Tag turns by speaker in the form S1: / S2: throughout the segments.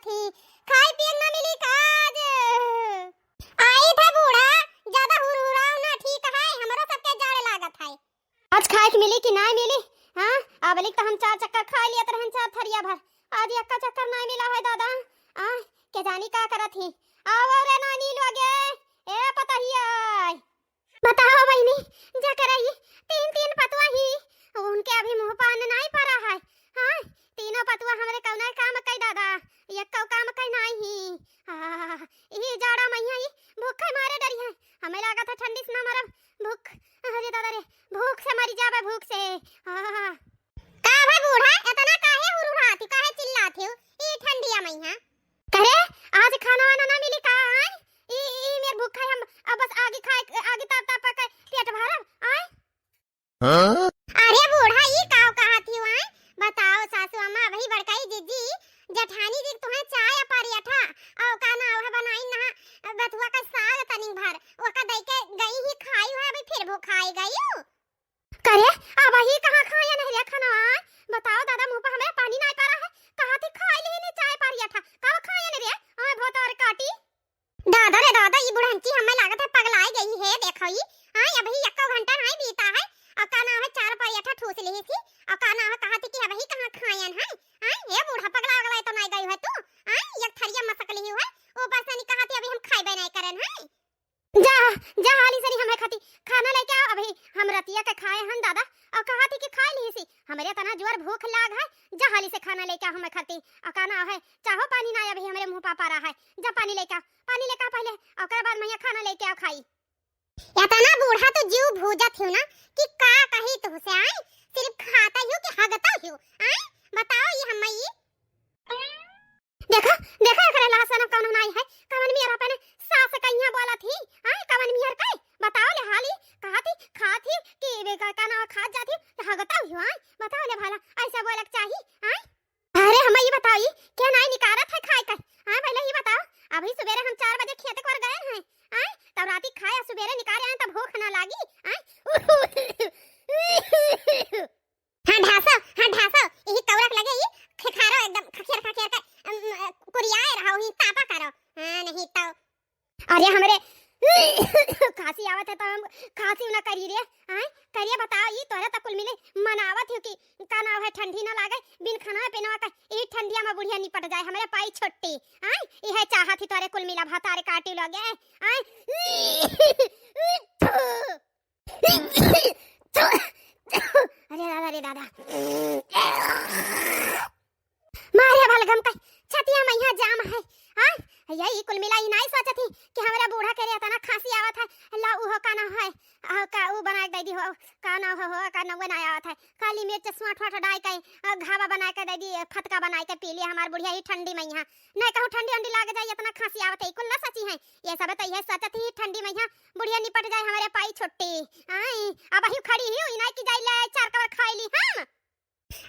S1: थी। खाए पिए ना मिली काज। आई था बूढ़ा, ज्यादा हुरहुराओ ना, ठीक है? हमरो सबके जाड़े लागत है। आज खाए के मिली कि नहीं मिली? हां, अब लिख तो हम 4 चक्कर खा लिया तरहन 4 थरिया भर। आज एक का चक्कर नहीं मिला है दादा। आ के जानी का करत ही। आओ रे नानी लोगे, ए पता ही है। बताओ बहनी, जा कराई 3 पतवा ही। उनके अभी मुंह पान नहीं पड़ा है। हां, तीनों पतवा हमरे कौना काम कई दादा, एक का काम कई नहीं ही। ई जाड़ा मैया ई भूख मारे डरी है। हमें लगा था ठंडी से ना मरब, भूख अरे दादा रे, भूख से मरी जाबे भूख से। का भाई बूढ़ा इतना काहे हुरहुराती, काहे चिल्लाती हो? ई ठंडिया मैया करे आज खाना वाना ना मिली का? ई मेर भूख है, हम अब बस आगे खाए, आगे ताप ताप के पेट भरब। आय हां, अरे बूढ़ा ई काव कहती हो? आय बताओ सासू अम्मा वही बड़काई जीजी जेठानी जी तुम्हें चाय पराठा और का ना वह बनाई ना बथुआ का साग तनी भर ओका दई के गई ही खाई है, अभी फिर भूख आई गई हो। करे अब ही कहां खाया नहीं रे खाना? बताओ दादा, मुंह पे हमें पानी नहीं पड़ा है। कहां थी खाई लेने चाय पराठा, कब खाया नहीं रे? आय भोतर काटी दादा रे दादा, ई बुढ़ंची हमें लागत है पगलाई गई है। देखो ई आय अभी 1 घंटा नहीं बीता है और का ना है 4 पराठा ठूस ली थी और का ना है कहती कि अभी कहां खायन है। आय ये बूढ़ा पगला गला तो नहीं गई है तू? आय एक थरिया मसक ली है, ऊपर से नहीं कहती अभी हम खाइबे नहीं करन है। जा जा हाली सनी हमें खाती खाना लेके आओ, अभी हम रतिया के खाए हन दादा और कहा थी कि खा ली सी। हमरे तना जोर भूख लाग है, जा हाली से खाना लेके आओ हमें खाती। और खाना है चाहो पानी ना अभी हमरे मुंह पा पा रहा है, जा पानी लेके आओ, पानी लेके आओ पहले और ओकर बाद मैया खाना लेके आओ खाई। इतना बूढ़ा तो जीव भूजत हो ना कि का कही तो से। आय सिर्फ खाता हो कि हगता हो? आय बताओ ये हम ई देखा देखा करे लासन कौन नहीं है। कवन मेरा पने सास कहिया बोला थी। आय कवन मियर कई बताओ ले हाली कहती खाती कि बेका का ना खा जाती हगता हो? आय बताओ ले भाला ऐसा बोलक चाहिए? आय अरे हम ये बताई क्या नहीं निकारत है खाए का? आय पहले ही बताओ, अभी सवेरे हम 4 बजे खेत पर गए हैं। आय तब राती खाया सवेरे निकाले आए तब भूख ना लागी। आय हां ढासा यही कौरक लगे ई खखारो एकदम खखेर खखेर का कुरियाए रहो ही तापा करो। हां नहीं तो अरे हमरे खांसी आवत है तो हम खांसी ना करी रे। आय करिए बताओ ई तोरे त कुल मिले मनावत हो कि का ना है ठंडी ना लागे बिन खाना पीना का ई ठंडिया में बुढ़िया निपट जाए हमरे पाई छोटी। आय ई है चाहत ही तोरे कुल मिला भातारे काटी लगे। आय अरे दादा मारे बलगम का छतिया में यहाँ जाम है। हां यही कुल मिला ई नहीं सोचत थी कि हमरा बूढ़ा करे तना खांसी आवत है। ला उ हो का ना है का उ बना के दे दी हो का ना हो का ना बना आवत है। काली मिर्च स्मार्ट फाट डाल के घावा बना के दे दी, फटका बना के पी ली हमार बुढ़िया ही ठंडी में। यहाँ नहीं कहूं ठंडी अंडी लाग जाए इतना खांसी आवत है, कुल ना सची है ये सब तो ये सोचत ही ठंडी में यहाँ बुढ़िया निपट जाए हमारे पाई छोटी। आई अब ही खड़ी ही नहीं कि जाई ले 4 कवर खाई ली। हां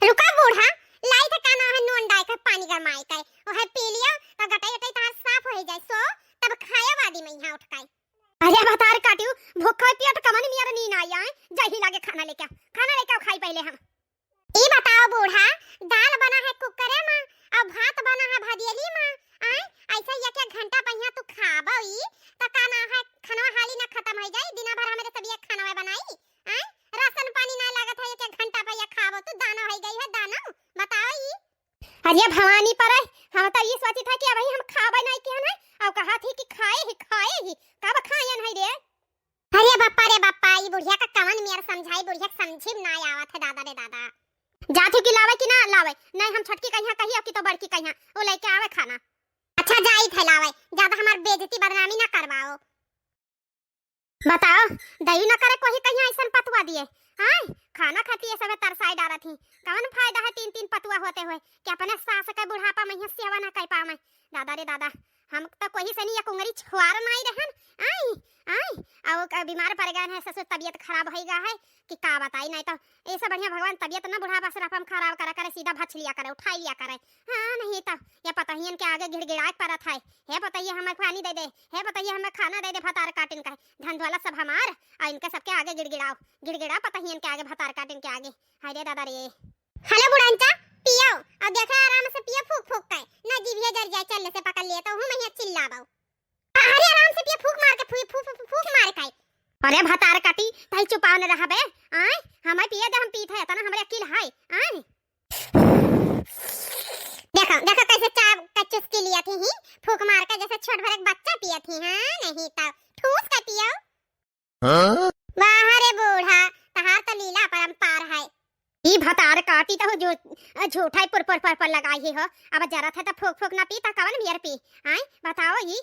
S1: रुका बूढ़ा लाई था का ना है नून डाल के पानी गरमाई के ओ है पी लिया तो गटाई गटाई तार साफ हो जाए सो तब खाया वादी में यहाँ उठ के। अरे बतार काटियो भूख पिया तो कमन मियार नींद आई। आए जही लागे खाना लेके खाई पहले हम। ई बताओ बूढ़ा दाल बना है कुकर में और भात बना है भदियली में। आए ऐसा ये क्या घंटा पहिया तू खाबो ई त का ना है खाना हाली ना खत्म हो जाए दिन भर हमरे सब ये खाना बनाई। आए राशन पानी ना लागत है एक घंटा पहिया खाबो तो दाना हो गई है दाना। बताओ ई अरे भवानी पर हम तो ये सोची था कि अभी हम खाबे नहीं के ना और कहा थी कि खाए ही कब खायन है रे। अरे बाप्पा ई बुढ़िया का कवन मेर समझाई बुढ़िया समझे ना आवत है दादा रे दादा। जाथे कि लावे कि ना लावे नहीं हम छटकी कहिया कहिया कि तो बड़की कहिया ओ लेके आवे खाना। अच्छा जाई थे लावे ज्यादा हमार बेइज्जती बदनामी ना करवाओ। बताओ दही ना करे कोई कहिया ऐसा पतवा दिए। हां खाना खाती है सब तरसाई डाला थी कौन फायदा है 3 पतवा होते हुए कि अपने सास के बुढ़ापा में सेवा ना कर पावे। दादा रे दादा हम तो कोई से नहीं या कुंगरी छुआर नहीं रहन। आई और बीमार पड़ गए हैं ससुर तबीयत खराब हो गया है कि का बताई नहीं तो ऐसा बढ़िया भगवान तबीयत ना बुढ़ापा से हम खराब करा करे सीधा भछ लिया करे उठा लिया करे। हां नहीं तो ये पता ही इनके आगे गिड़गिड़ा पड़ा था। हे बताइए हमें पानी दे दे, हे बताइए हमें खाना दे दे भतार काटिन का धंधवाला सब हमार और इनके सबके आगे गिड़गिड़ा पता ही इनके आगे भतार काटिन के आगे। हाय रे दादा रे हेलो बुढ़ांचा पियो और देखा आराम से पियो फूक फूक के ना जीभिया जर जाए अरे भतार काटी तई चुपा न रहा बे। आय हमें पिए दे, हम पीत है तना हमरे अकील है। आय देखो देखो कैसे चाय का चुस्की लिया थी ही, फूंक मार के जैसे छोट भर एक बच्चा पिया थी। हां नहीं तो ठूस का पियो। हां वाह रे बूढ़ा, तहार तो लीला परंपार है। ई भतार काटी तो जो झूठा पुर पुर पर लगाई हो। अब जरा था तो फूक फूक ना पी ता कवन बियर पी। आय बताओ ई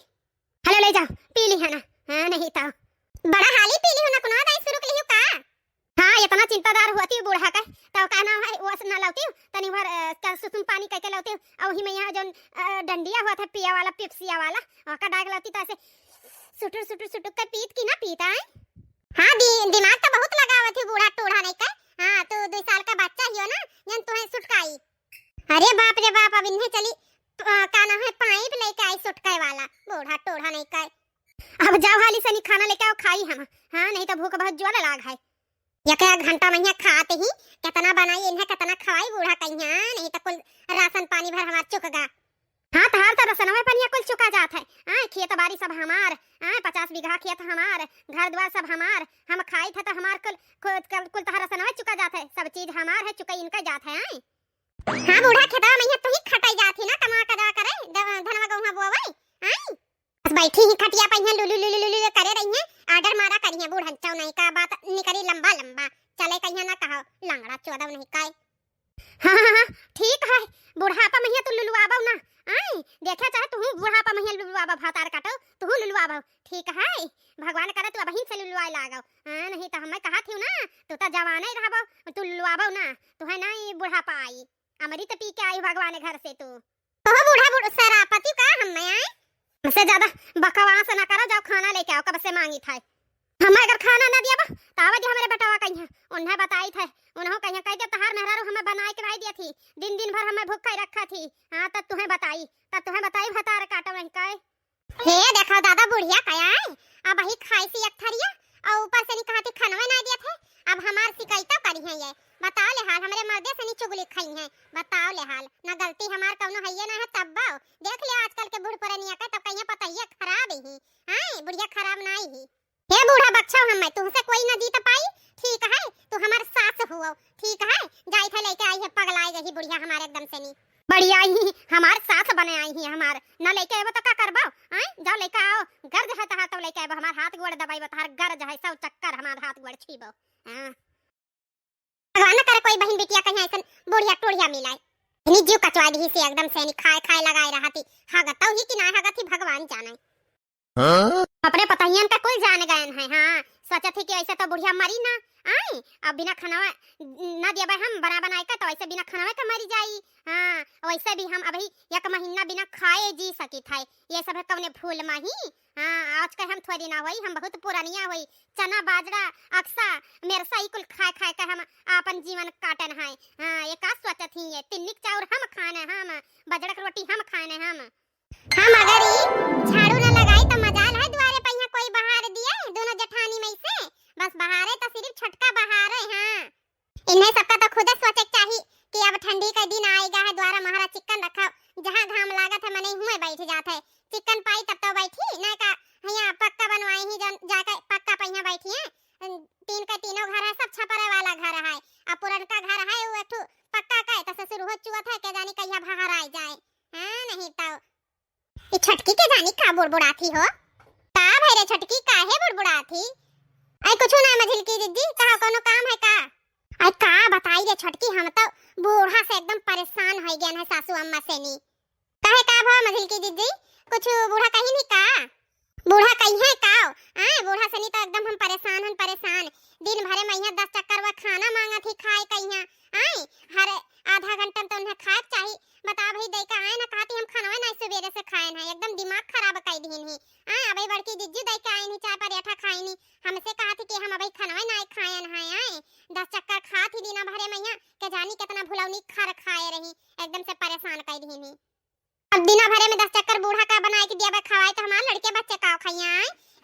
S1: हेलो ले जाओ पी ली है ना। हां नहीं तो बड़ा हाली पी ली हो ना, कुना दाई शुरू कलियो का। हां इतना चिंतादार होती बूढ़ा का तो का ना है वो ना लाती तनी भर का सुसुम पानी कह के लाती और ही में यहां जो डंडिया हुआ था पिया वाला पिप्सिया वाला का डाग लाती तो ऐसे सुटुर सुटुर सुटुर के पीत की ना पीता है। हां दिमाग तो बहुत लगावत है बूढ़ा टोढ़ा नहीं का। हां तो 2 साल का बच्चा हियो ना जन तोहे सुटकाई। अरे बाप रे बाप, अब इन्हें चली का ना है पाइप लेके आई सुटकाई वाला, बूढ़ा टोढ़ा नहीं का। अब जाओ हाली सनी खाना लेके आओ खाई हम। हां नहीं तो भूख बहुत ज्यादा लाग है। एक घंटा में खाते ही कितना बनाई इन्हें कितना खवाई बूढ़ा कहिया, नहीं तो कुल राशन पानी भर हमार चुकगा। हां तहार तो राशन में पानी कुल चुका जात है। हां खेत बाड़ी सब हमार, हां 50 बीघा खेत हमार, घर द्वार सब हमार, हम खाई थे तो हमार कुल तहार राशन में चुका जात है, सब चीज हमार है, चुका इनका जात है। हां बूढ़ा खेतवा में तो ही खटाई जात है ना, कमा कदा करे धनवा गहुआ बोवे। हां बस बैठी ही खटिया पे यहाँ लुलु लुलु लुलु करे रही है, आर्डर मारा करिए बूढ़न चौ नहीं का बात निकरी लंबा लंबा चले कहिया ना कहो लंगड़ा चौदह नहीं काय। हां ठीक है बुढ़ापा में तू लुलु आबो ना। आई देखा चाहे तू बुढ़ापा में लुलु आबो भातार काटो तू लुलु आबो ठीक है, भगवान करे तू अबहिन से लुलु आए लागो। हां नहीं तो हमें कहा थी ना तू तो जवान ही रहबो, तू लुलु आबो ना तू है नहीं बुढ़ापा आई अमृत पी के आई भगवान घर से। तू तो बूढ़ा सरापति का हम में आए से ज्यादा बकवास ना करो, जाओ खाना लेके आओ कब से मांगी था। हमें अगर खाना ना दिया तावा जी हमारे बेटावा कहिया उन्हें बताई थे, उन्हों कहिया कह दे तहार मेहरारू हमें बनाई के भाई दिया थी, दिन दिन भर हमें भूख खाई रखा थी। हां तब तुम्हें बताई भतार काटो नहीं कहे। हे देखो दादा बुढ़िया कया है अब ही खाई सी एक थरिया और ऊपर से नहीं कहती खाना ना दिया थे। अब हमार शिकायत करी है ये बताओ ले हाल, हमरे मर्दे से नहीं चुगली खाई है बताओ ले हाल, ना गलती हमार कौनो है ना है तब बाओ देख ले आजकल के बूढ़ पुरनिया का तब कहिया पता ये खराब ही। हां बुढ़िया खराब ना ही। हे बूढ़ा बच्चा हम मैं तुमसे कोई ना जीत पाई ठीक है, तू हमार सास हुओ ठीक है, जाई थे लेके आई है पगलाई गई बुढ़िया हमारे एकदम से नहीं बढ़िया ही हमार सास बने आई ही हमार ना लेके आबो तो का करबो। हां जाओ लेके आओ गर्ज है तो हाथ लेके आबो, हमार हाथ गोड़ दबाई बता हर गर्ज है सब चक्कर हमार हाथ गोड़ छीबो। हां भगवान न करे कोई बहन बेटिया कहीं ऐसा बुढ़िया टोढ़िया मिलाए इन्हीं जीव कचवा दी से एकदम से नहीं खाए खाए लगाए रहा थी हगता ही कि ना हगत ही भगवान जाने। हां अपने पताहियन का कुल जान गए हैं। हां सोचा थी कि ऐसा तो बुढ़िया मरी ना आई, अब बिना खाना ना दिया हम बना बनाए का तो ऐसे बिना खाना का मरी जाई। हां वैसे भी हम अभी एक महीना बिना खाए जी सकी थे, ये सब है कवने फूल माही। हां आज के हम थोड़ी ना होई, हम बहुत पुरानिया होई, चना बाजरा अक्सा मेरे सही कुल खाए खाए के हम अपन जीवन काटन है। हां ये का सोचत थी ये तिन्निक चाउर हम खाने, हम बाजरा की रोटी हम खाने। हम अगर ही झाड़ू ना लगाई तो मजाल है द्वारे पे यहाँ कोई बहार दिए दोनों जठानी में से बस बहारे तो सिर्फ छटका बहारे। हां इन्हें सबका तो खुद सोचे चाहिए कि अब ठंडी का दिन आएगा है, द्वारा महारा चिकन रखा जहां घाम लागत है मने हुए बैठ जात है, चिकन पाई तब तो बैठी ना का यहाँ पक्का बनवाई ही जाके पक्का पे यहाँ बैठी है। तीन का तीनों घर है सब छपरे वाला घर है, अब पुरनका घर है वो एक पक्का का तो ससुर हो चुआ था के जानी कहिया बाहर आ जाए। हां नहीं तो ये छटकी के जानी का बुड़बुड़ाती हो का भाई रे छटकी काहे बुड़बुड़ाती आई कुछ ना मझिल की दीदी कहा कोनो काम है का। आई का बताई रे छटकी हम तो बूढ़ा से एकदम परेशान हो गए हैं सासू अम्मा से नी काहे का भा मझिल की दीदी कुछ बूढ़ा कहीं नहीं का बूढ़ा कहीं है का। बूढ़ा से नहीं तो एकदम हम परेशान दिन भरे में यहाँ 10 चक्कर वो खाना मांगा थी खाए कहीं आई हर आधा घंटा तो उन्हें खाए चाहिए बता भाई दई का आए ना कहती हम खाना ना सवेरे से खाए ना एकदम दिमाग खराब कर दी ही। अबे बड़की जिज्जू दई का आई नहीं चाय पराठा खाई नहीं हमसे कहा थी कि हम अबे खाना ना खाए ना आए 10 चक्कर खा थी दिन भरे में यहाँ के जानी कितना भुलौनी खर खाए रही एकदम से परेशान कर दी ही। अब दिन भरे में 10 चक्कर बूढ़ा का बनाए के दिया खवाए तो हमारे लड़के बच्चे का खाइया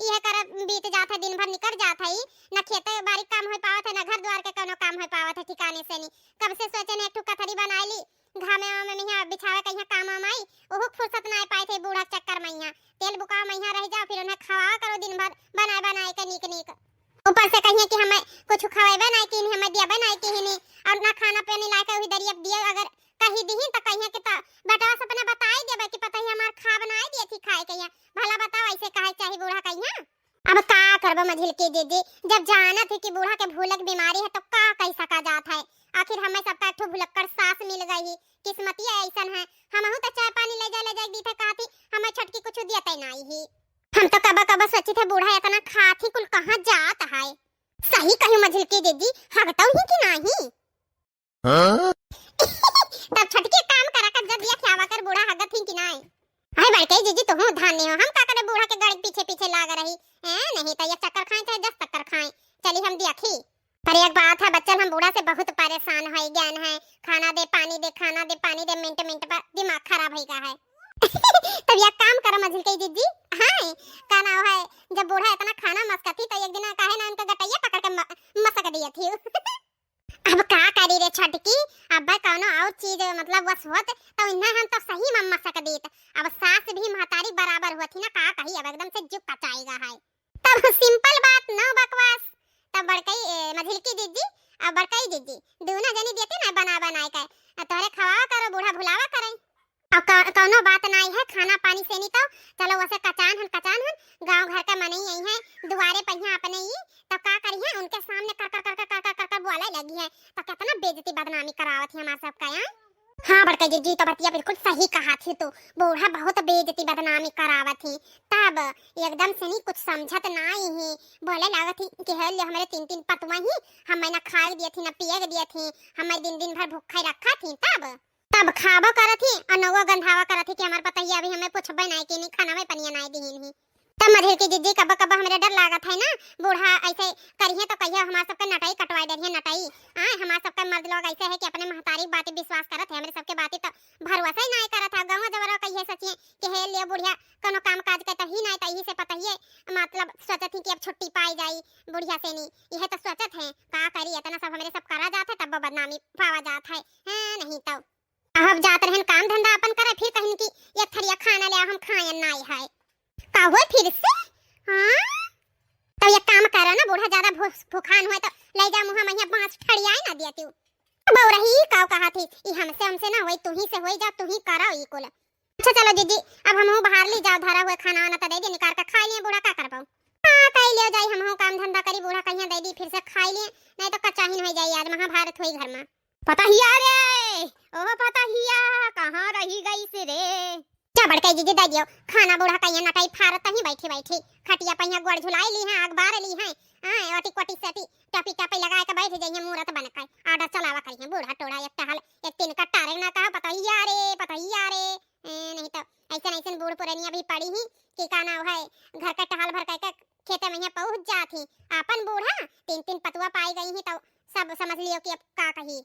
S1: ये कर बीत जाता दिन भर निकल जाता ही ना खेत बारी काम हो पावत है ना घर द्वार के कोनो काम हो पावत है ठिकाने से नहीं। कब से सोचे ने एक कथरी बनाई ली घामे में यहाँ बिछावे कहीं काम आई ओहो फुर्सत ना पाए थे बूढ़ा चक्कर में यहाँ तेल बुका में यहाँ रह जाओ फिर उन्हें खवा करो दिन भर बनाए बनाए के नीक नीक। ऊपर से कहिए कि हमें कुछ खवाएबे नहीं कि हमें दियाबे नहीं कि नहीं और ना खाना पानी लाके वही दरिया दिए अगर कहीं दी तो कहिए कि बेटा अपने बताई देबे कि पता ही हमार खा बनाई दिए थी खाए कहिए भला बताओ ऐसे काहे चाहे बूढ़ा कहिए। अब का करबो मझिल के दीदी जब जानत है कि बूढ़ा के भूलक बीमारी है तो का कह सका जात है। आखिर हमें सबका ठो भुलक्कड़ सास मिल गई किस्मतिया ऐसन है हमहू तो चाय पानी ले जा दी थे कहती हमें छटकी कुछ दियते नहीं ही। हम तो कबा कबा सोची थे बूढ़ा इतना खाती कुल कहां जात है। सही कही मझिल के दीदी हगताऊ ही कि नहीं तब छटकी काम करा कर जब दिया खियावा कर बूढ़ा हगत ही कि नहीं। हाय बड़के जीजी तुम धान हो हम का करे बूढ़ा के गाड़ी पीछे पीछे लाग रही नहीं तो एक चक्कर खाए चाहे 10 चक्कर खाए चली हम देखी। पर एक बात है बच्चन हम बूढ़ा से बहुत परेशान है ज्ञान है खाना दे पानी दे मिनट मिनट पर दिमाग खराब हो गया है तब यह काम करो मझिल के दीदी हां का ना है जब बूढ़ा इतना खाना मस्कती तो एक दिन काहे ना उनका गटैया पकड़ के मसक दिया थी अब का करी रे छटकी अब कौनो और चीज मतलब बस होत तो इन्ना हम तो सही में मसक देत। अब सास भी महतारी बराबर होती ना का कही अब एकदम से जुक कचाएगा है तब सिंपल बात न बकवास। तब बड़कई मझिल की दीदी अब बड़कई दीदी दोनों जनी देते ना बना के तोरे खवावा करो बूढ़ा भुलावा करे अब कौनो बात नहीं है खाना पानी से नहीं तो चलो वैसे कचान हन गांव घर का मने ही है दुआरे पहिया अपने ही तो का करिए उनके सामने कर बोले लगी है तो कितना बेइज्जती बदनामी करावत है हमार सब का यार। हां बड़का जी तो बतिया बिल्कुल सही कहा थी तो बूढ़ा बहुत बेइज्जती बदनामी करावत थी तब एकदम से नहीं कुछ समझत नहीं है बोले लागत थी कि है हमारे 3 पतवा ही हमें ना खाए दिए थी ना पिए दिए थी हमें दिन भर भूखे रखा थी तब खाबो करत थी और नौवा गंधावा करत थी कि हमार पता ही अभी हमें पूछबे नहीं कि नहीं खाना में पनिया नहीं दीन ही। तब मधेर की जिद्दी कब हमरे डर लागत है ना बूढ़ा ऐसे करिए तो कहिए हमार सबके नटाई कटवाई दे नटाई हमार सबके मर्द लोग ऐसे है कि अपने महतारी बातें विश्वास करत है हमरे सबके बातें तो भरोसा ही नहीं करत है गांव जवरा कहिए सचिए कि हे ले बुढ़िया कोनो काम काज करता ही नहीं तही से पता ही मतलब सोचत थी कि अब छुट्टी पाई जाई बुढ़िया से नहीं यह तो सोचत है का करी इतना सब हमरे सब करा जात है तब बदनामी पावा जात है नहीं तो अब जात रहन काम धंधा अपन करे फिर कहीं की एक थरिया खाना ले हम खायन नहीं है का हुआ फिर से हां तो ये काम करो ना बूढ़ा ज्यादा भूखान हुए तो ले जा मुंह में बांस ठड़ियाई ना दिया तू अब रही काव कहा थी ई हमसे ना होई तू ही से होई जा तू ही करो ई कुल। अच्छा चलो दीदी अब हम बाहर ले जाओ धरा हुए खाना वाना तो दे दे निकाल के खा लिए बूढ़ा का कर पाऊं हां कह लियो जाई हम काम धंधा करी बूढ़ा कहिया दे दी फिर से खा लिए नहीं तो कचाहीन हो जाई आज महाभारत होई घर में पता ही आ रे ओ पता ही आ कहां रही गई से रे क्या बड़का जीजी दे दियो खाना बूढ़ा कहिया नटाई फारत ही बैठी खटिया पहिया गोड़ झुलाई ली है आग बार ली है ओटी कोटी सेटी टपी टपी लगा के बैठ जाइए मूरत बन के आडा चलावा करिए बूढ़ा टोड़ा एक टहल एक तीन कट्टा रे ना कहा पता ही आ रे नहीं तो ऐसे बूढ़ पुरानिया भी पड़ी ही कि का ना है घर का टहल भर के खेते में पहुंच जाती अपन बूढ़ा 3 पतुआ पाई गई ही तो सब समझ लियो कि अब का कही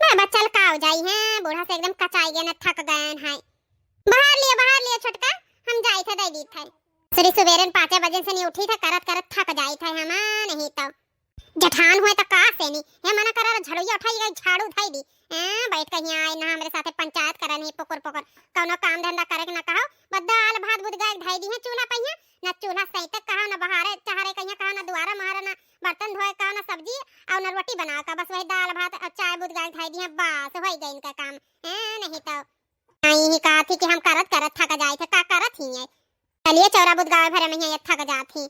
S1: मैं बच्चल का हो जाई है बूढ़ा से एकदम कचाई गए न थक गए हैं बाहर लिए छोटका हम जाई थे दे दी थे सरी सवेरन 5 बजे से नहीं उठी थे करत थक जाई थे हम नहीं तो जठान हुए तो का से नहीं हे मना करा झड़ुया उठाई गई झाड़ू उठाई दी बैठ के यहाँ आए ना हमारे साथे पंचायत करा नहीं पकड़ कौनो काम धंधा करे ना कहो बदाल भात बुध गाय ढाई दी है चूल्हा पहिया ना चूल्हा सही तक कहो ना बहारे चाहरे कहिया कहो ना दुआरा मारा ना बर्तन धोए कहो ना सब्जी और ना रोटी बनाओ का बस वही दाल भात और चाय बुध गाय ढाई दी है बस हो गई इनका काम नहीं तो यही कहा थी कि हम करत थक जाए थे का करत ही है चलिए चौरा बुध गाय भरे में ये थक जाती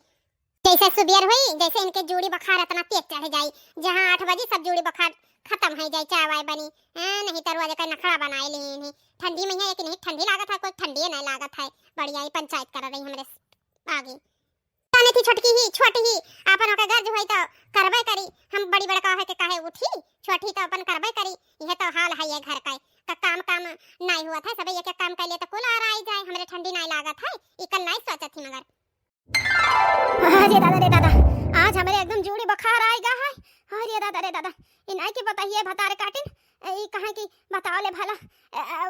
S1: जैसे सुबेर हुई जैसे इनके जूड़ी बुखार इतना तेज चढ़ जाई जहां 8 बजे सब जूड़ी बुखार खत्म हो जाए चाय वाय बनी नहीं तो रोज का नखरा बनाए ली ठंडी में है कि नहीं ठंडी लागत है कोई ठंडी नहीं लागत है बढ़िया ही पंचायत कर रही हमरे आगे ताने थी छोटी ही अपन का घर जो है तो करबे करी हम बड़ी बड़का है के काहे उठी छोटी तो अपन करबे करी यह तो हाल है ये घर का काम नहीं हुआ था सब एक काम कर लिए तो कुल आ रहा जाए हमरे ठंडी नहीं लागत है इकल नहीं सोचत थी मगर अरे दादा आज हमारे एकदम जूड़ी बुखार आएगा है अरे दादा इनाई की पता ही है भतारे काटिन ई कहां की बताओ ले भला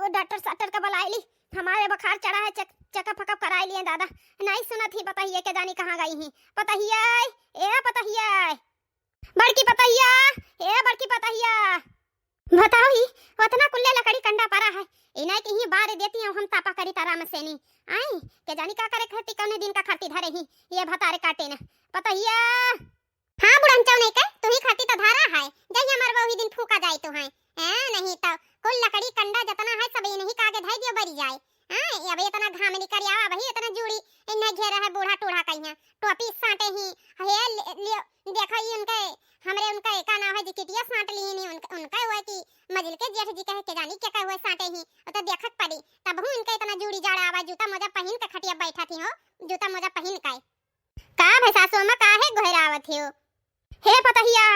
S1: वो डॉक्टर का बुलाई ली हमारे बुखार चढ़ा है चेकअप फकअप कराई लिए दादा नहीं सुना थी पता ही है के जानी कहां गई हैं पता ही है पता ही है बड़की पता ही है बड़की पता ही है बताओ ही उतना कुल्ले लकड़ी कंडा पड़ा है इनाई की ही बार देती हूं हम तापा करी तारा में से नहीं आई के जानी का करे खेती कौने दिन का खर्ती धरे ही ये भतारे काटे ना पता ही हाँ बुढ़ंचौ नहीं कह तू ही खाती तो धारा है जई हमर वही दिन फूका जाए तो है नहीं तो कुल लकड़ी कंडा जतना है सब ये नहीं कागे धाई दियो बरी जाए हां अब इतना घाम निकल आवा वही इतना जुड़ी इन्ना घेरा है बूढ़ा टूढ़ा कहिया टोपी साटे ही हे देखा ही उनके हमरे उनका एका ना है जी किटिया साट ली नहीं उनका हुआ कि मजल के जेठ जी कहे के जानी क्या हुआ साटे ही तो देखत पड़ी तब हूं इनका इतना जुड़ी जाड़ा आवा जूता मोजा पहन के खटिया बैठा थी हो जूता मोजा पहन के का भैसा सोमा काहे घोरावत हो हे पतहिया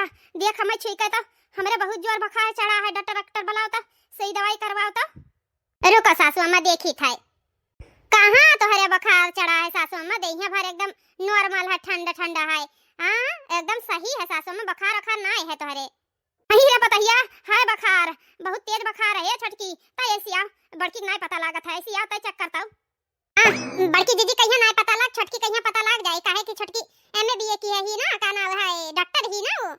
S1: देख हमें छुई तो हमरे बहुत जोर बुखार चढ़ा है डॉक्टर बुलाओ तो सही दवाई करवाओ तो रुको सासू अम्मा देखी था कहां तोहरे बुखार चढ़ा है सासू अम्मा देहिया भर एकदम नॉर्मल है ठंडा ठंडा है हां एकदम सही है सासू अम्मा बुखार अखार ना है तोहरे नहीं रे पतहिया है बुखार बहुत तेज बुखार है छटकी ता ऐसिया बड़की नहीं पता लागत है ऐसिया ता चेक करता बड़की दीदी कहिया नहीं पता लाग छटकी कहिया पता लाग जाए काहे कि छटकी एमए बीए की है ही ना का नाम है डॉक्टर ही ना वो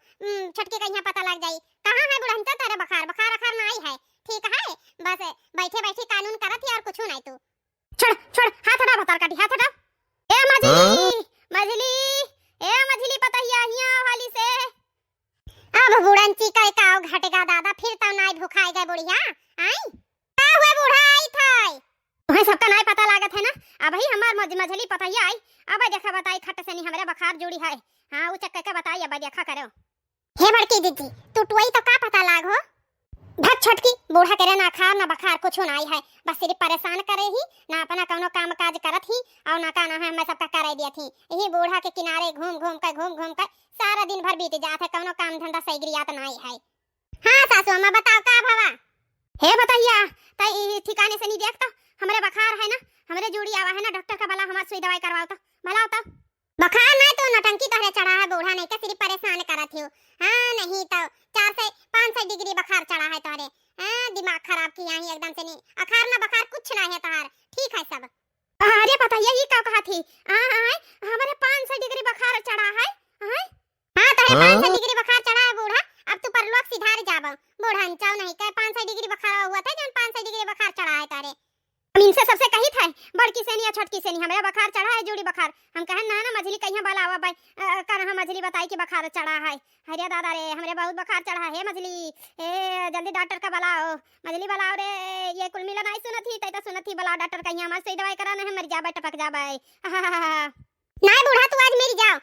S1: छटकी कहिया पता लग जाए कहां है बुढ़ंता तेरे बुखार बुखार अखार ना आई है ठीक है बस बैठे बैठे कानून करत है और कुछ नहीं तू छोड़ छोड़ हाथ हटा बता काटी हाथ हटा ए मजली मजली ए मजली पतहिया हिया वाली से अब बुढ़ंची का काव घटेगा दादा फिर तो नहीं भूखाई गए बुढ़िया आई का हुए बूढ़ा आई थाई तुम्हें सबका नहीं पता लागत है ना अब ही हमार मजली पतहिया आई अब देखा बताई खट से नहीं हमरे बुखार जुड़ी है हां वो चक्कर के बताई अब देखा करो हे बड़की दीदी तू टुई तो का पता लाग हो भट छटकी बूढ़ा करे ना खार ना बुखार कुछ ना आई है बस सिर्फ परेशान करे ही ना अपना कोनो काम काज करत ही और ना का ना है मैं सबका कराई दिया थी यही बूढ़ा के किनारे घूम घूम कर सारा दिन भर बीत जात है कोनो काम धंधा सही गिरियात ना आई है हां सासू अम्मा बताओ का भवा हे बताइया तई ठिकाने से नहीं देखता हमरे बुखार है ना हमरे जोड़ी आवा है ना डॉक्टर का भला हमार सुई दवाई करवाओ तो भला होता बुखार ना तो नटंकी तोहरे चढ़ा है बूढ़ा नहीं का सिर्फ परेशान करत हो हां नहीं तो 4 से 5 डिग्री बुखार चढ़ा है तोहरे हां दिमाग खराब किया ही एकदम से नहीं अखार ना बुखार कुछ ना है तोहार ठीक है सब अरे पता यही क्या कहा थी हमारे 500 डिग्री बुखार चढ़ा है हां तोहरे 500 डिग्री बुखार चढ़ा है बूढ़ा अब तू परलोक सिधार जाबो बूढ़ा चाव नहीं का 500 डिग्री बुखार हुआ था जब 500 डिग्री बुखार चढ़ा है तारे हम इनसे सबसे कही था बड़की से नहीं या छोटकी से नहीं हमें बुखार चढ़ा है जोड़ी बुखार हम कहे ना ना मछली कहिया बलावा भाई कर हम मछली बताई कि बुखार चढ़ा है हरे दादा रे हमरे बहुत बुखार चढ़ा है मछली ए जल्दी डॉक्टर का बुलाओ मछली बुलाओ रे ये कुल मिला नहीं सुनत ही तई सुनत ही बुलाओ डॉक्टर कहिया हमार सही दवाई कराना है मर जाबे टपक जाबे नहीं बूढ़ा तू आज मेरी जाओ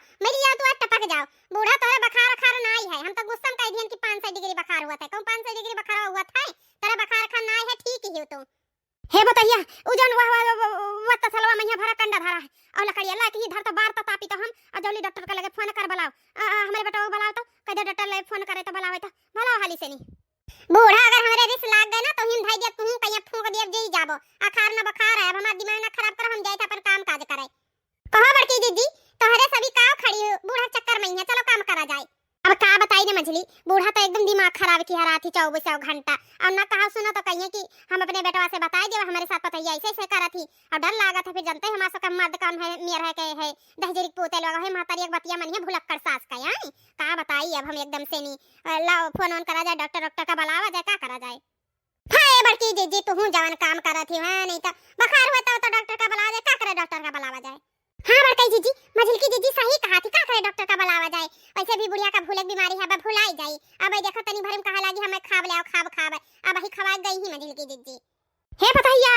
S1: तू आज टपक जाओ बूढ़ा तोरे बुखार अखार ना आई है हम तो गुस्सा में कह दियन कि 500 डिग्री बुखार हुआ था कौन 500 डिग्री बुखार हुआ था तेरा बुखार अखार ना आई है ठीक ही हो तो हे बताइया उजन वाह तसलवा में भरा कंडा धरा है और लकड़िया ला के धर तो बार तो तापी तो हम अजौली डॉक्टर का लगे फोन कर बुलाओ हमारे बेटा को बुलाओ तो कदे डॉक्टर ले फोन करे तो बुलावे तो बुलाओ हाली से नहीं बूढ़ा अगर हमरे रिस लाग गए ना तो हिम भाई दे तू कहिया फूंक दे जई जाबो अखार ना बुखार है अब हमार दिमाग ना खराब कर हम जाए अपन काम काज करे कहो बड़की दीदी तोहरे सभी काव खड़ी बूढ़ा चक्कर में है चलो काम करा जाए अब का बताई ने मछली बूढ़ा तो एकदम दिमाग खराब की हरा थी 24 घंटा और ना कहा सुना तो कहिए कि हम अपने बेटवा से बताई दे हमारे साथ पता ही ऐसे करा थी और डर लागा था फिर जानते हैं हमारा का मर्द काम है मेरा है के है दहजरी पोते लगा है मातारी एक बतिया मन है भुलक्कड़ सास का यानी का बताई अब हम एकदम से नहीं लाओ फोन ऑन करा जाए डॉक्टर का बुलावा जाए का करा जाए हाय बड़की दीदी तू हूं जवान काम करा थी हां नहीं तो बुखार हुआ तो डॉक्टर का बुलावा जाए का करे डॉक्टर का बुलावा जाए हां बड़की दीदी मजल की दीदी सही कहा थी का करे डॉक्टर का बुलावा जाए वैसे भी बुढ़िया का भूलक बीमारी है अब भुलाई जाई अब देखो तनी भरम कहा लागी हमें खाब ले खाब अब ही खवा गई ही मजल की दीदी हे बताइया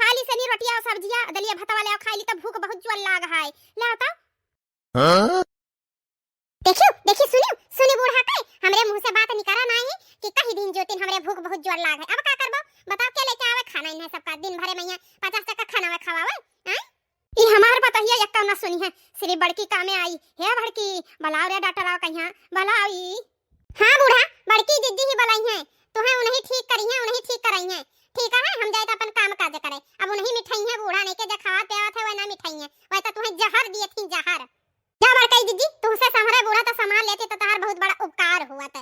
S1: हाली से नी रोटियां और सब्जियां दलिया भात वाले खाई ली तो भूख बहुत जोर लाग है ले आता हां देखियो सुनी बूढ़ा के हमरे मुंह से बात निकला नहीं कि कहीं दिन जो दिन हमरे भूख बहुत जोर लाग है अब का करबो बताओ क्या लेके आवे खाना इन्हें सबका दिन भरे में 50 टका खाना में खवावे हैं ई हमार बताइए एक ना सुनी है श्री बड़की कामे आई हे बड़की बुलाओ रे डॉक्टर आओ कहिया बुलाओ ई हां बूढ़ा बड़की दीदी ही बुलाई है तो है उन्हें ठीक करी है उन्हें ठीक कराई है ठीक है हम जाए तो अपन काम काज करे अब उन्हें मिठाई है बूढ़ा नहीं के जो खावा पिया थे वो ना मिठाई है वह तो तुम्हें जहर दिए थी जहर जा बड़की दीदी तुमसे हमारा बूढ़ा तो सामान लेते तो तार बहुत बड़ा उपकार हुआ था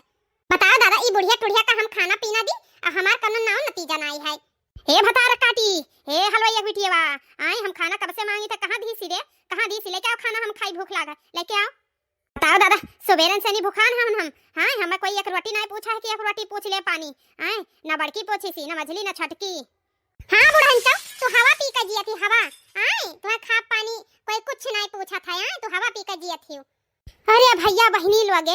S1: बताओ दादा ई बुढ़िया टुढ़िया का हम खाना पीना दी हमार कनो नाव नतीजा ना आई है हे भतार काटी हे हलवाई बिटियावा आई हम खाना कब से मांगी था कहां दी सी लेके आओ खाना हम खाई भूख लागा लेके आओ बताओ दादा सुबेरन से नहीं भूखान हम हां हमें कोई एक रोटी नहीं पूछा है कि एक रोटी पूछ ले पानी आई ना बड़की पूछी सी ना मछली ना छटकी हां बुढ़ंचा तू हवा पी के जिया थी हवा आई तुम्हें खा पानी कोई कुछ नहीं पूछा था आई तू हवा पी के जिया थी अरे भैया बहनी लोगे,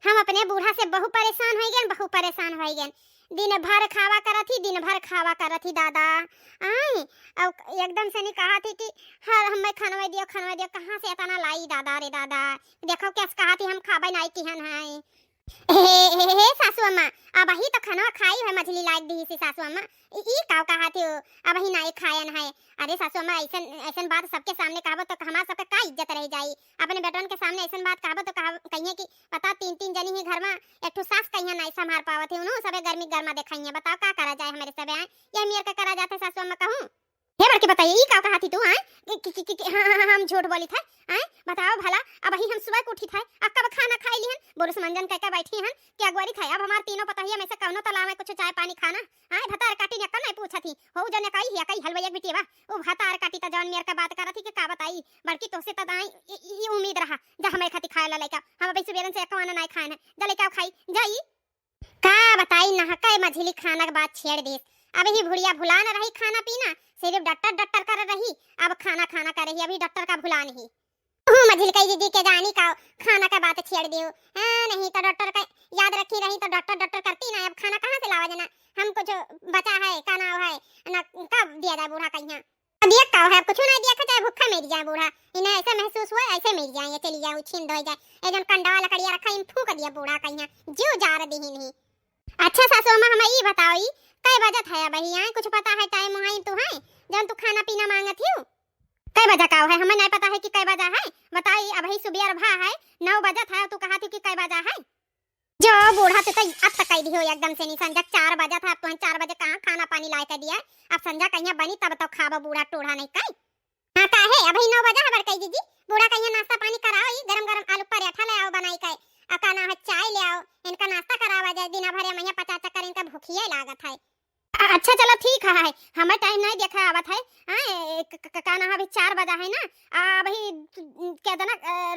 S1: हम अपने बूढ़ा से बहु परेशान हो गए, बहु परेशान हो गए। दिन भर खावा करत ही, दिन भर खावा करत ही दादा। आई अब एकदम से नहीं कहा थी कि हर हमें खनवा दियो, खनवा दियो। कहाँ से इतना लाई दादा रे दादा। देखो कैसे कहा थी हम खाबे नहीं किहन है। हे सासू अम्मा, अब ही तो खनवा खाई है, मछली लायक दी सी सासू अम्मा। ई काव कहा थी अब ही नहीं खायन है। अरे सासू अम्मा ऐसन ऐसन बात सबके सामने कहबो तो हमार सबके का इज्जत रह जाई। अपने बेटन के सामने ऐसन बात कहबो तो कहिए कि बता तीन तीन जनी ही घर में एक ठो सास कहिए नहीं संभाल पावत है उनो सबे गर्मी गर्मा देखाइए। बताओ का करा जाए हमारे सबे। ये मेर का करा जाते सासू अम्मा कहूं। हे बड़के बताइए ई का कहा थी तू। हां हम झूठ बोली था। बताओ भला अब ही हम सुबह उठी था, अब कब खाना खाई लिहन। बोरस मंजन कह के बैठी हन कि अगवारी खाई। अब हमार तीनों पता ही में से कौनो तलाव में कुछ चाय पानी खाना। भतार काटी ने नहीं पूछा थी हो जने कई हिया कई हलवैया बिटिया बा ओ भतार काटी त जौन मेर का बात करा थी कि का बताई। बड़की तो से त दाई ई उम्मीद रहा जा हमें खाती खाए ला लइका। हम अबे सुबेरन से एकवाना नहीं खाए है, जा लइका खाई जाई। का बताई नहकाए मझली खाना के बात छेड़ दे। अब ही भुड़िया भुला न रही खाना पीना, सिर्फ डॉक्टर डॉक्टर कर रही। अब खाना खाना कर रही, अभी डॉक्टर का भुला नहीं। मझिल कई दीदी के जानी का खाना का बात छेड़ दियो। नहीं तो डॉक्टर का याद रखी रही तो डॉक्टर डॉक्टर करती ना। अब खाना कहाँ से लावा जना। हम कुछ बचा है का ना है ना कब दिया जाए बूढ़ा कहीं दिया का है कुछ ना दिया चाहे भूखा मर जाए बूढ़ा। इन्हें ऐसा महसूस हुआ ऐसे मर जाए चली जाए छीन धो जाए। एकदम कंडा लकड़िया रखा इन फूक दिया बूढ़ा कहीं जो जा रही नहीं। अच्छा सासू अम्मा हमें ये बताओ कई बजे था भैया कुछ पता है टाइम वहां तो है जब तू खाना पीना मांगत ही कई बजे का है हमें नहीं पता है कि कई बजा है। बताई अब ही सुबह भा है 9 बजे था तू कहा थी कि कई बजा है। जो बूढ़ा तो अब तक कह दी हो एकदम से नहीं। संजा 4 बजे था, अब तो 4 बजे कहाँ खाना पानी ला के दिया। अब संजा कहीं बनी तब तो खाबो बूढ़ा टोढ़ा नहीं कई। हां का है अब ही 9 बजे है बड़कई दीदी बूढ़ा कहीं नाश्ता पानी कराओ गरम गरम आलू पराठा ले आओ बनाई के अकाना है चाय ले आओ इनका नाश्ता करावा जाए। दिन भर में 50 चक्कर इनका भूखिया लागत है। अच्छा चलो ठीक है हमें टाइम नहीं देखा आवत है। का ना अभी 4 बजा है ना अभी क्या ना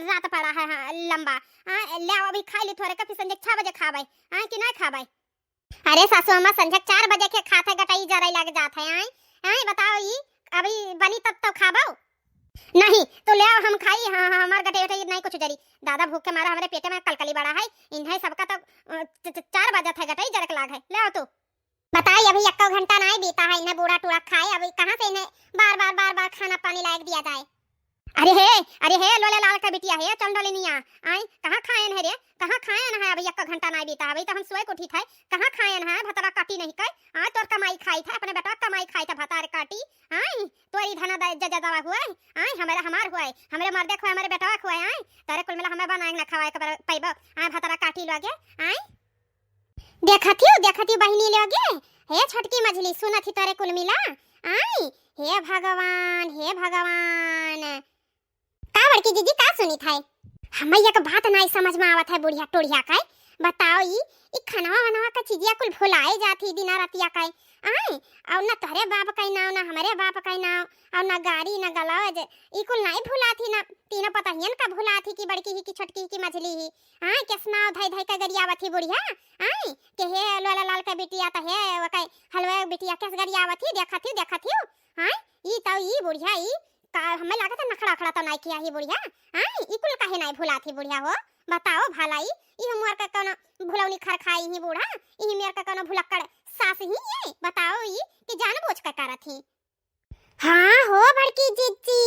S1: रात पड़ा है। हाँ लंबा ले आओ अभी खा ली थोड़े का फिर संजय 6 बजे खाबे कि नहीं खाबे। अरे सासू अम्मा संजय 4 बजे के खाते गटाई जरा लग जात है। बताओ ये अभी बनी तब तो खाबो नहीं तो ले आओ हम खाई। हाँ हमार गटे उठे नहीं कुछ जरी दादा भूख के मारा हमारे पेटे में कलकली बड़ा है। इन्हें सबका तो 4 बजे थे गटाई जरक लाग है ले आओ तो बताइए अभी 1 घंटा नहीं बीता है इन्हें बूढ़ा टूड़ा खाए। अभी कहाँ से इन्हें बार बार खाना पानी लायक दिया जाए। अरे हे लोले लाल का बिटिया है चंडोलिनिया आई कहाँ खाएन है रे कहाँ खाएन है। अभी 1 घंटा नहीं बीता अभी तो हम सोए उठी थे कहाँ खाएन है। भतरा काटी नहीं कई तोर कमाई खाई था अपने बेटा कमाई खाई था भतार काटी तोरी धना दवा हुआ हमारे हमार हुआ हमारे मर्दे खुआ हमारे बेटा खुआ तारे कुल मिला हमें बनाए ना खवाए के पैबो भतरा काटी लोगे देखा थी बहनी लोगे हे छोटकी मछली सुना थी तारे कुल मिला हे भगवान का बड़की दीदी का सुनी था। हमें एक बात नहीं समझ में आवत है बुढ़िया टोढ़िया का। बताओ ई खनवा वनवा का चीजिया कुल भुलाए जाती दिना रातिया का और ना तोरे बाप का नाव ना हमारे बाप का नाव और ना गाड़ी ना गलौज ई कुल नहीं भुला थी ना तीनों पता हियन का भुला थी कि बड़की ही की छोटकी ही की मछली ही किस नाव धई धई का गरियावत थी बुढ़िया के हे लोला लाल का बिटिया त हे वकै हलवा बिटिया किस गरियावत थी देखा थी ई तो ई बुढ़िया ई का हमें लागत नखड़ा खड़ा तो नहीं किया ही बुढ़िया ई कुल काहे नहीं भुला थी बुढ़िया हो। बताओ भलाई ई हमर का कोनो भुलौनी खर खाई ही बूढ़ा ई मेर का कोनो भुलक्कड़ सास ही है। बताओ ई कि जानबूझ के करत थी। हां हो बड़की जीजी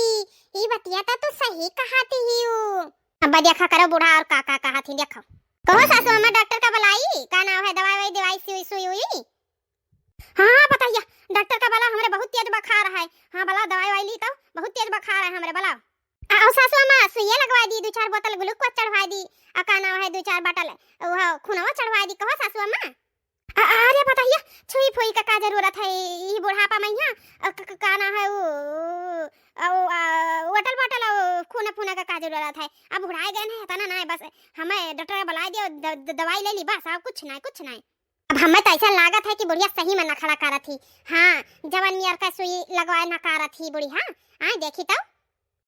S1: ई बतिया तो सही कहाती ही हो। अब देखा करो बूढ़ा और काका कहा थी देखो कहो सासू अम्मा डॉक्टर का बुलाई का नाम है दवाई सुई हुई। हां बताइए डॉक्टर का बोला हमारे बहुत तेज बुखार है। हां बोला दवाई ली तो बहुत तेज बुखार है हमारे बोला और सासू अम्मा सुइया लगवा दी 2-4 बोतल ग्लूकोज चढ़वा दी का नाम है 2-4 बोतल वो खूनवा चढ़वा दी कहो सासू अम्मा। अरे बताइए छुई फुई का जरूरत है ये बुढ़ापा में यहाँ का ना है वो वटल बटल खून फूना का जरूरत है। अब बुढ़ाए गए नहीं तना नहीं बस हमें डॉक्टर बुला दियो दवाई ले ली बस अब कुछ नहीं। अब हमें तो ऐसा लागत है कि बुढ़िया सही में नखड़ा करत थी। हाँ जवन मियर का सुई लगवाए न करत थी बुढ़िया देखी तो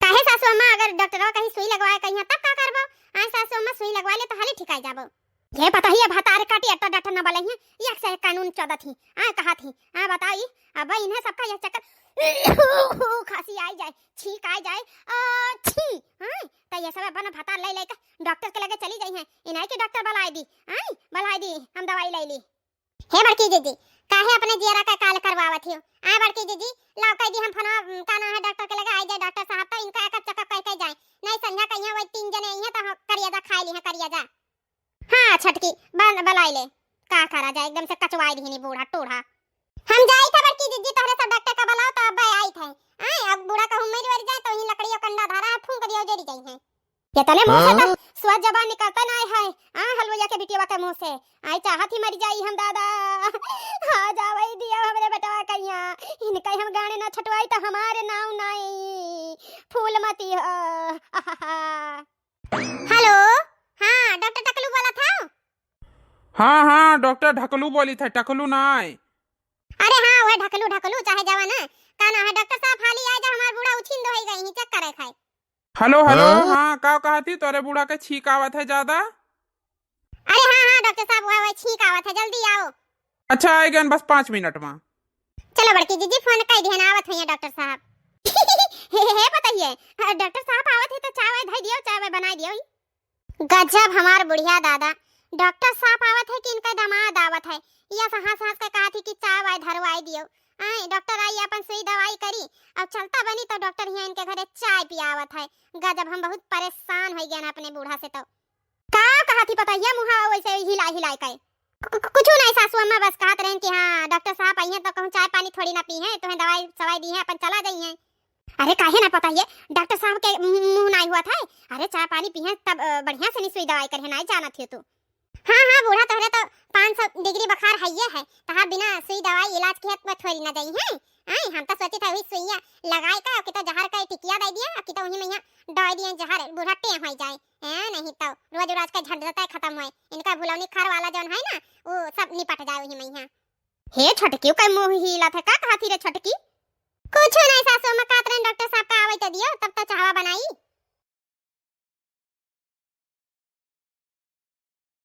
S1: काहे सासू अम्मा अगर डॉक्टरवा कहीं सुई लगवाए कहीं तब का करबो सासू अम्मा सुई लगवा ले तो हाली ठिकाई जाबो। ये पता ही है भतार काटी अट्टा डॉक्टर न बोले हैं ये से कानून 14 थी कहा थी बताइए अब इन्हें सबका यह चक्कर खांसी आ जाए छींक आ जाए छी तो ये सब अपन भतार ले लेकर डॉक्टर हे बड़की जीजी काहे अपने जियरा का काल करवावत हो? आ बड़की जीजी लाओ कह दी हम फोन काना है डॉक्टर के लगा आई जाए डॉक्टर साहब तो इनका एक चक्कर कह के जाए नहीं संध्या कहिया वही 3 जने आई है तो करिया जा खाई ली है करिया जा। हां छटकी बलाई ले का करा जाए एकदम से कचवाई दी बूढ़ा टोढ़ा। हम जाई था बड़की जीजी तोहरे सब डॉक्टर का बुलाओ तो अब आई थे। आई अब बूढ़ा का उम्मीद वर जाए तो ही लकड़ियों कंडा धारा फूंक दियो जरी जाई है। ये तले मुंह से तो स्वाद जबान निकलता ना है। हलवैया के बिटिया के मुंह से आई चाहत ही मर जाई हम दादा। आ जावई दिया हमरे बेटवा कहिया इनका हम गाने ना छटवाई तो हमारे नाव नहीं फूलमती हेलो हां डॉक्टर टकलू बोला था?
S2: हाँ डॉक्टर ढकलू बोली था टकलू ना आए।
S1: अरे हाँ वह ढकलू चाहे जावा ना काना है डॉक्टर साहब हाली आ जा हमार बूढ़ा उछिन दो ही गई ही चेक करे खाए।
S2: हेलो हाँ का कहा थी तोरे बूढ़ा के छींक आवत है ज्यादा?
S1: अरे हाँ डॉक्टर साहब वह छींक आवत है जल्दी आओ।
S2: अच्छा आए गए बस 5 मिनट में।
S1: चलो बड़की जीजी फोन कर दिया आवत है डॉक्टर साहब। हे बताइए डॉक्टर साहब आवत है तो चाय धई दियो चाय बनाई दियो। गजब हमार बुढ़िया दादा डॉक्टर साहब आवत है कि इनका दामाद आवत है या हंस के कहा थी कि चाय धरवाई दियो। आई डॉक्टर आई अपन सुई दवाई करी अब चलता बनी तो डॉक्टर यहाँ इनके घरे चाय पियावत है। गजब हम बहुत परेशान हो गए ना अपने बूढ़ा से। तो का कहा थी पता है मुहा वैसे हिलाई के कुछ नहीं सासू अम्मा बस कहत रहे कि हाँ डॉक्टर साहब आई हैं तो कहूं चाय पानी थोड़ी ना पी है तुम्हें दवाई सवाई दी है अपन चला जाई हैं। अरे काहे ना पता है डॉक्टर साहब के मुंह नहीं हुआ था। अरे चाय पानी पी है तब बढ़िया से नहीं सुई दवाई करे नहीं जाना थी तू। हाँ बूढ़ा तोहरे तो 500 डिग्री बुखार है तहार बिना सुई दवाई इलाज के हत थोड़ी ना जाई है। आई हम तो सोची था वही सुइया लगाई का कि तो जहर का टिकिया दे दिया कि तो वही में यहां दवाई दिए जहर बूढ़ा टेम हो जाए है नहीं तो रोज का झड़ जाता है खत्म हुए इनका भुलौनी खार वाला जौन है ना वो सब निपट जाए वही में यहां। हे छटकी का मुंह हिला था का कहा थी रे छटकी? कुछ नहीं सासू में कातरन डॉक्टर साहब का आवे तो दियो तब तो चाहवा बनाई।